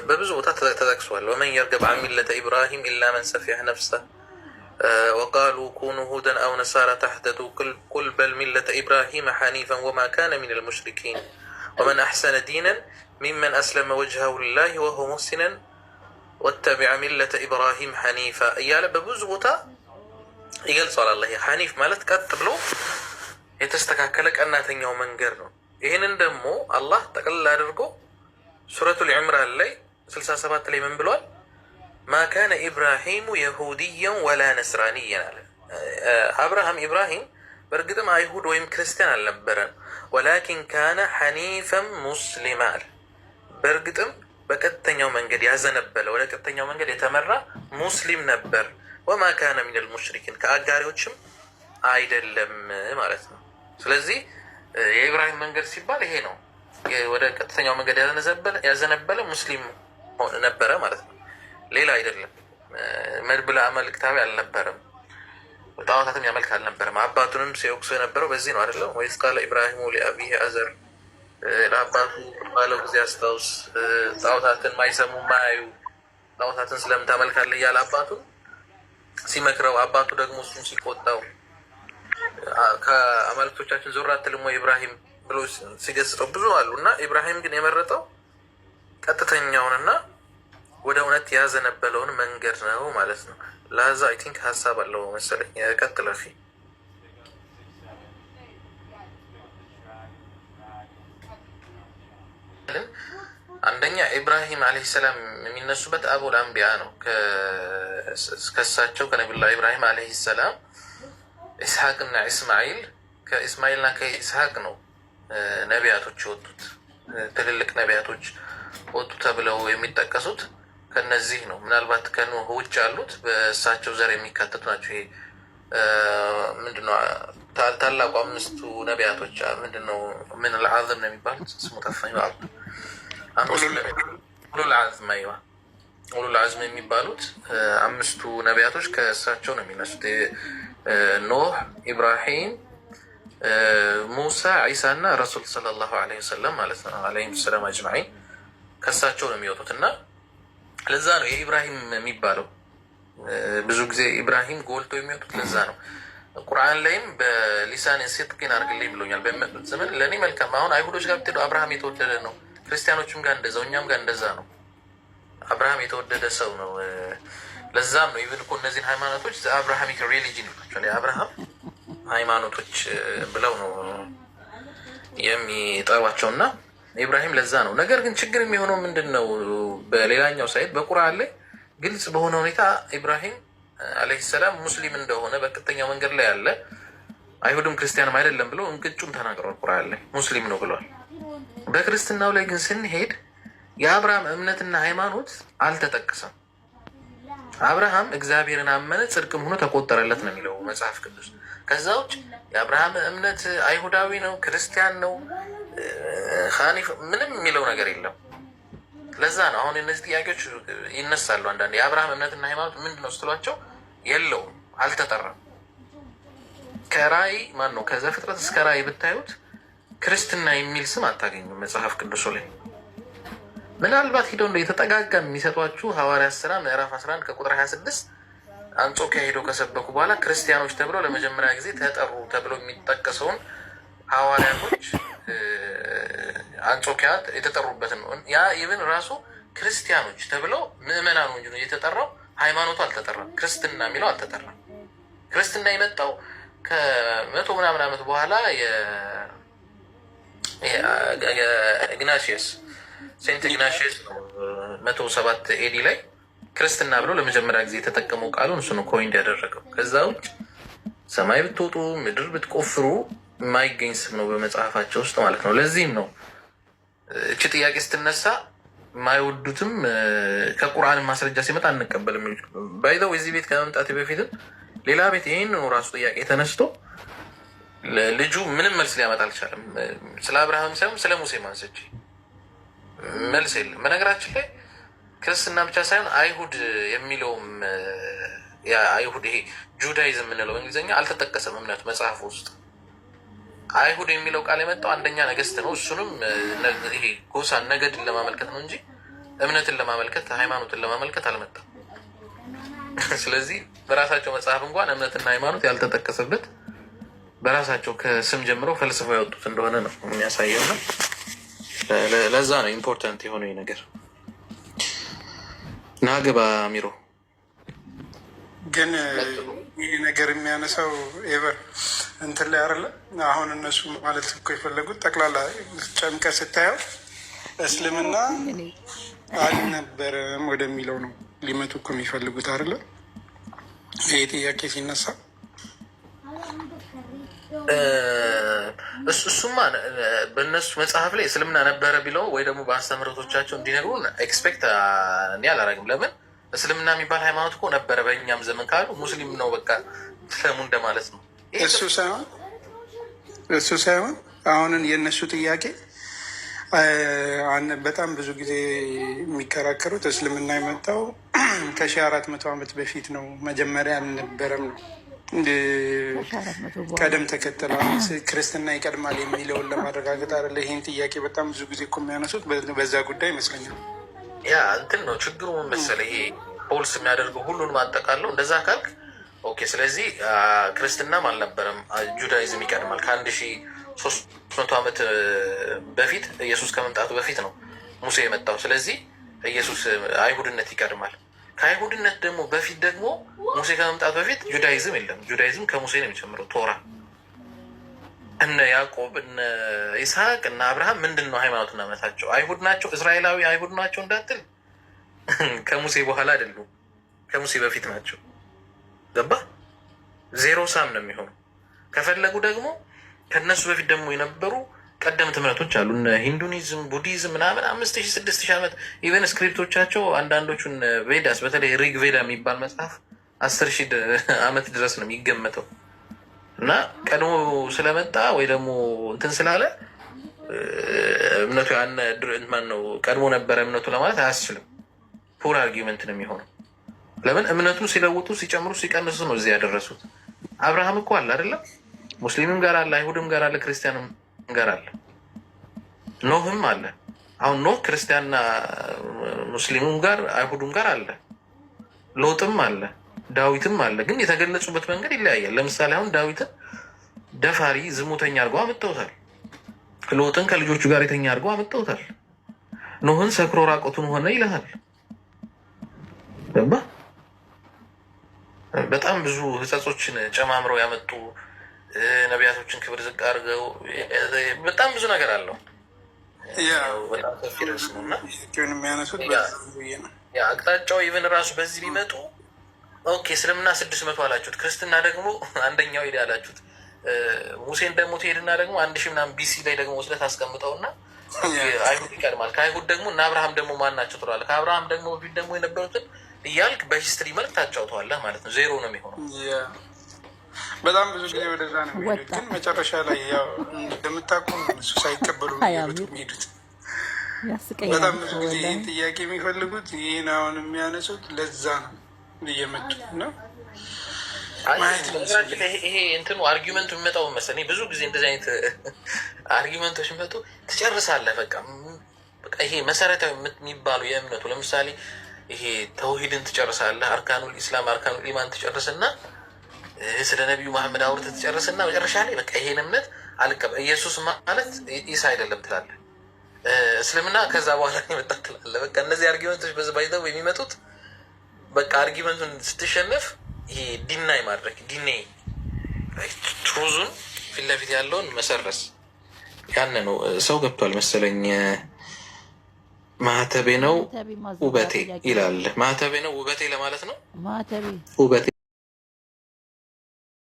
በብዙ ቦታ ተጠቅሷል። ወመን የርገብ አን ሚለተ ኢብራሂም ኢላ መን ሰፊሐ ነፍሰ ወቃሉ ኩኑ ሁደን አው ነሳራ ተህተዱ ቁል በል ሚለተ ኢብራሂም ሐኒፈን ወማ ካነ ሚነል ሙሽሪኪን ወመን አሕሰነ ዲነን ሚመን አስለመ ወጅሀሁ ሊላሂ ወሁወ ሙሕሲነን ወተቢዐ ሚለተ ኢብራሂም ሐኒፋ እያለ በብዙ ቦታ ይገልጸዋል። አላህ ሐኒፍ ማለት ቀጥ ብሎ የተስተካከለ ቀናተኛው መንገድ ነው። ይህንን ደግሞ አላህ ጠቅልል አድርጎ ሱረቱል ዒምራን ላይ 67 ላይ ምን ብሏል? ማ ካነ ኢብራሂሙ የሁድያን ወላ ነስራንያን አለ። አብርሃም ኢብራሂም በእርግጥም አይሁድ ወይም ክርስቲያን አልነበረም። ወላኪን ካነ ሐኒፈን ሙስሊማ አለ። በእርግጥም በቀጥተኛው መንገድ ያዘነበለ ወደ ቀጥተኛው መንገድ የተመራ ሙስሊም ነበር። ወማ ካነ ሚነል ሙሽሪኪን ከአጋሪዎችም አይደለም ማለት ነው። ስለዚህ የኢብራሂም መንገድ ሲባል ይሄ ነው። ወደ ቀጥተኛው መንገድ ያዘነበለ ሙስሊም ነበረ ማለት ነው። ሌላ አይደለም። መድብለ አማልክታዊ አልነበረም። ጣዖታትም ያመልክ አልነበረም። አባቱንም ሲወቅሱ የነበረው በዚህ ነው አይደለም? ወይስ ቃለ ኢብራሂሙ ሊአቢሂ አዘር፣ ለአባቱ ባለው ጊዜ አስታውስ፣ ጣዖታትን ማይሰሙ ማያዩ ጣዖታትን ስለምን ታመልካለህ እያለ አባቱን ሲመክረው፣ አባቱ ደግሞ እሱን ሲቆጣው ከአማልክቶቻችን ዞር አትልም ወይ ኢብራሂም ብሎ ሲገስጠው ብዙ አሉ። እና ኢብራሂም ግን የመረጠው ቀጥተኛውንና ወደ እውነት ያዘነበለውን መንገድ ነው ማለት ነው። ለዛ አይ ቲንክ ሀሳብ አለው መሰለኝ። ቀጥለፊ አንደኛ ኢብራሂም አለይሂ ሰላም የሚነሱበት አቡል አንቢያ ነው። ከሳቸው ከነቢዩላህ ኢብራሂም አለይሂ ሰላም ኢስሐቅና ኢስማኤል፣ ከኢስማኤልና ከኢስሐቅ ነው ነቢያቶች የወጡት። ትልልቅ ነቢያቶች ወጡ ተብለው የሚጠቀሱት ከነዚህ ነው። ምናልባት ከኖህ ውጭ ያሉት በእሳቸው ዘር የሚካተቱ ናቸው። ይሄ ምንድነው ታላቁ አምስቱ ነቢያቶች ምንድነው? ምን ልዓዝም ነው የሚባሉት? ስሙ ጠፋኝ። ኡሉል ዐዝም የሚባሉት አምስቱ ነቢያቶች ከእሳቸው ነው የሚነሱት። ኖህ፣ ኢብራሂም፣ ሙሳ፣ ዒሳ እና ረሱል ሰለላሁ ዐለይሂ ወሰለም ማለት ነው። ዐለይሂም ሰላም አጅማዒን ከእሳቸው ነው የሚወጡት እና ለዛ ነው የኢብራሂም የሚባለው። ብዙ ጊዜ ኢብራሂም ጎልቶ የሚወጡት ለዛ ነው። ቁርአን ላይም በሊሳን ሲድቂን አድርግልኝ ብሎኛል። በሚመጡት ዘመን ለእኔ መልካም። አሁን አይሁዶች ጋር ብትሄዱ አብርሃም የተወደደ ነው፣ ክርስቲያኖችም ጋር እንደዛው፣ እኛም ጋር እንደዛ ነው። አብርሃም የተወደደ ሰው ነው። ለዛም ነው ኢቭን እኮ እነዚህን ሃይማኖቶች አብርሃሚክ ሪሊጅን ይሏቸዋል። የአብርሃም ሃይማኖቶች ብለው ነው የሚጠሯቸው እና ኢብራሂም ለዛ ነው። ነገር ግን ችግር የሚሆነው ምንድን ነው? በሌላኛው ሳይት በቁርአን ላይ ግልጽ በሆነ ሁኔታ ኢብራሂም አለይሂ ሰላም ሙስሊም እንደሆነ በቀጥተኛው መንገድ ላይ ያለ አይሁድም ክርስቲያንም አይደለም ብለው እንቅጩን ተናግረዋል። ቁርአን ላይ ሙስሊም ነው ብለዋል። በክርስትናው ላይ ግን ስንሄድ የአብርሃም እምነትና ሃይማኖት አልተጠቀሰም። አብርሃም እግዚአብሔርን አመነ ጽድቅም ሆኖ ተቆጠረለት ነው የሚለው መጽሐፍ ቅዱስ። ከዛ ውጭ የአብርሃም እምነት አይሁዳዊ ነው፣ ክርስቲያን ነው፣ ኻኒፍ ምንም የሚለው ነገር የለም። ለዛ ነው አሁን እነዚህ ጥያቄዎች ይነሳሉ። አንዳንድ የአብርሃም እምነትና ሃይማኖት ምንድን ነው ስትሏቸው የለውም፣ አልተጠራም። ከራእይ ማን ነው ከዘፍጥረት እስከ ራእይ ብታዩት ክርስትና የሚል ስም አታገኙም መጽሐፍ ቅዱሱ ላይ። ምናልባት ሂደው እንደ የተጠጋጋ የሚሰጧችሁ ሐዋርያት ሥራ ምዕራፍ 11 ከቁጥር 26 አንጾኪያ ሄደው ከሰበኩ በኋላ ክርስቲያኖች ተብለው ለመጀመሪያ ጊዜ ተጠሩ ተብሎ የሚጠቀሰውን ሐዋርያቶች አንጾኪያ የተጠሩበትን ነው። ያ ኢቭን ራሱ ክርስቲያኖች ተብለው ምዕመናኑ እንጂ ነው የተጠራው፣ ሃይማኖቱ አልተጠራም። ክርስትና የሚለው አልተጠራም። ክርስትና የመጣው ከ100 ምናምን ዓመት በኋላ የኢግናሽየስ ሴንት ኢግናሽየስ ነው 107 ኤዲ ላይ ክርስትና ብሎ ለመጀመሪያ ጊዜ የተጠቀመው ቃሉን እሱ ነው ኮይንድ ያደረገው። ከዛ ውጭ ሰማይ ብትወጡ ምድር ብትቆፍሩ የማይገኝ ስም ነው በመጽሐፋቸው ውስጥ ማለት ነው። ለዚህም ነው እቺ ጥያቄ ስትነሳ የማይወዱትም ከቁርአን ማስረጃ ሲመጣ አንቀበልም። ባይዘው እዚህ ቤት ከመምጣት በፊትም ሌላ ቤት ይህን ነው ራሱ ጥያቄ ተነስቶ ልጁ ምንም መልስ ሊያመጣ አልቻለም። ስለ አብርሃም ሳይሆን ስለ ሙሴ ማንሰች መልስ የለም። በነገራችን ላይ ክርስትና ብቻ ሳይሆን አይሁድ የሚለውም አይሁድ ይሄ ጁዳይዝም የምንለው በእንግሊዝኛ አልተጠቀሰም እምነቱ መጽሐፍ ውስጥ። አይሁድ የሚለው ቃል የመጣው አንደኛ ነገስት ነው። እሱንም ይሄ ጎሳን ነገድን ለማመልከት ነው እንጂ እምነትን ለማመልከት ሃይማኖትን ለማመልከት አልመጣም። ስለዚህ በራሳቸው መጽሐፍ እንኳን እምነትና ሃይማኖት ያልተጠቀሰበት በራሳቸው ከስም ጀምሮ ፈልስፈው ያወጡት እንደሆነ ነው የሚያሳየው። እና ለዛ ነው ኢምፖርታንት የሆነው ነገር። ናግባ ሚሮ ግን ይህ ነገር የሚያነሳው ኤቨር እንትን ላይ አይደለ። አሁን እነሱ ማለት እኮ የፈለጉት ጠቅላላ ጨምቀ ስታየው እስልምና አልነበረም ወደሚለው ነው ሊመጡ እኮ የሚፈልጉት አይደለ። ይህ ጥያቄ ሲነሳ እሱማ በእነሱ መጽሐፍ ላይ እስልምና ነበረ ቢለው ወይ ደግሞ በአስተምህሮቶቻቸው እንዲነግሩን ኤክስፔክት እኔ አላረግም። ለምን እስልምና የሚባል ሃይማኖት እኮ ነበረ በእኛም ዘመን ካሉ ሙስሊም ነው በቃ ስለሙ እንደማለት ነው። እሱ ሳይሆን አሁን የእነሱ ጥያቄ በጣም ብዙ ጊዜ የሚከራከሩት እስልምና የመጣው ከ1400 ዓመት በፊት ነው፣ መጀመሪያ አልነበረም ነው። ቀደም ተከተል ክርስትና ይቀድማል የሚለውን ለማረጋገጥ አይደለ። ይህን ጥያቄ በጣም ብዙ ጊዜ እኮ የሚያነሱት በዛ ጉዳይ ይመስለኛል። ያ እንትን ነው ችግሩ መሰለህ። ይሄ ፖልስ የሚያደርገው ሁሉንም አጠቃለው እንደዛ ካልክ ኦኬ። ስለዚህ ክርስትናም አልነበረም፣ ጁዳይዝም ይቀድማል። ከ1300 ዓመት በፊት ኢየሱስ ከመምጣቱ በፊት ነው ሙሴ የመጣው። ስለዚህ ኢየሱስ አይሁድነት ይቀድማል። ከአይሁድነት ደግሞ በፊት ደግሞ ሙሴ ከመምጣቱ በፊት ጁዳይዝም የለም። ጁዳይዝም ከሙሴ ነው የሚጀምረው። ቶራ እነ ያዕቆብ እነ ይስሐቅ እነ አብርሃም ምንድን ነው ሃይማኖትና እምነታቸው? አይሁድ ናቸው። እስራኤላዊ አይሁድ ናቸው እንዳትል ከሙሴ በኋላ አይደሉም፣ ከሙሴ በፊት ናቸው። ገባ? ዜሮ ሳም ነው የሚሆኑ። ከፈለጉ ደግሞ ከነሱ በፊት ደግሞ የነበሩ ቀደምት እምነቶች አሉ። እነ ሂንዱኒዝም፣ ቡዲዝም ምናምን 5000 6000 ዓመት ኢቨን ስክሪፕቶቻቸው አንዳንዶቹን ቬዳስ በተለይ ሪግ ቬዳ የሚባል መጽሐፍ 10,000 ዓመት ድረስ ነው የሚገመተው። እና ቀድሞ ስለመጣ ወይ ደግሞ እንትን ስላለ እምነቱ ያን ማን ነው ቀድሞ ነበረ እምነቱ ለማለት አያስችልም። ፑር አርጊመንት ነው የሚሆነው። ለምን እምነቱን ሲለውጡ ሲጨምሩ ሲቀንሱ ነው እዚህ ያደረሱት። አብርሃም እኮ አለ አይደለም፣ ሙስሊምም ጋር አለ፣ አይሁድም ጋር አለ፣ ክርስቲያንም ጋር አለ፣ ኖህም አለ። አሁን ኖህ ክርስቲያንና ሙስሊሙም ጋር አይሁዱም ጋር አለ፣ ሎጥም አለ፣ ዳዊትም አለ። ግን የተገለጹበት መንገድ ይለያያል። ለምሳሌ አሁን ዳዊትን ደፋሪ ዝሙተኛ አድርገው አመጣውታል። ሎጥን ከልጆቹ ጋር የተኛ አድርገው አመጣውታል። ኖህን ሰክሮ ራቆቱን ሆነ ይልሃል። በጣም ብዙ ህጸጾችን ጨማምረው ያመጡ ነቢያቶችን ክብር ዝቅ አድርገው በጣም ብዙ ነገር አለው። በጣም ሰፊ ርዕስ ነው እና አቅጣጫው ኢቨን ራሱ በዚህ ቢመጡ ኦኬ እስልምና 600 አላችሁት፣ ክርስትና ደግሞ አንደኛው ሄደ አላችሁት። ሙሴን ደግሞ ትሄድና ደግሞ 1000 ምናምን ቢሲ ላይ ደግሞ ወስደህ ታስቀምጠውና አይሁድ ይቀድማል። ከአይሁድ ደግሞ እና አብርሃም ደግሞ ማን ናቸው ትለዋለህ። ከአብርሃም ደግሞ በፊት ደግሞ የነበሩትን እያልክ በሂስትሪ መልክ ታጫውተዋለህ ማለት ነው። ዜሮ ነው የሚሆነው። በጣም ብዙ ጊዜ ወደዛ ነው የሚሄዱት። ግን መጨረሻ ላይ ያው እንደምታውቁ እሱ ሳይቀበሉ የሚሄዱት በጣም ብዙ ጊዜ ይህን ጥያቄ የሚፈልጉት ይህን አሁን የሚያነሱት ለዛ ነው እየመጡ ነው። ይሄ እንትኑ አርጊመንቱ የሚመጣው መሰለኝ ብዙ ጊዜ እንደዚህ አይነት አርጊመንቶች የሚመጡ ትጨርሳለህ። በቃ ይሄ መሰረታዊ የሚባሉ የእምነቱ ለምሳሌ ይሄ ተውሂድን ትጨርሳለህ። አርካኑል ኢስላም አርካኑል ኢማን ትጨርስና ስለ ነቢዩ መሐመድ አውርተህ ትጨርስና መጨረሻ ላይ በቃ ይሄን እምነት አልቀበል ኢየሱስ ማለት ኢሳ አይደለም ትላለህ። እስልምና ከዛ በኋላ የመጣ ትላለህ። በቃ እነዚህ አርጊመንቶች በዚህ ባይተው የሚመጡት በቃ አርጊመንቱን ስትሸነፍ ይሄ ዲናይ ማድረግ ዲናይ ትሩዙን ፊት ለፊት ያለውን መሰረስ ያን ነው። ሰው ገብቷል መሰለኝ። ማህተቤ ነው ውበቴ ይላል። ማህተቤ ነው ውበቴ ለማለት ነው። ውበቴ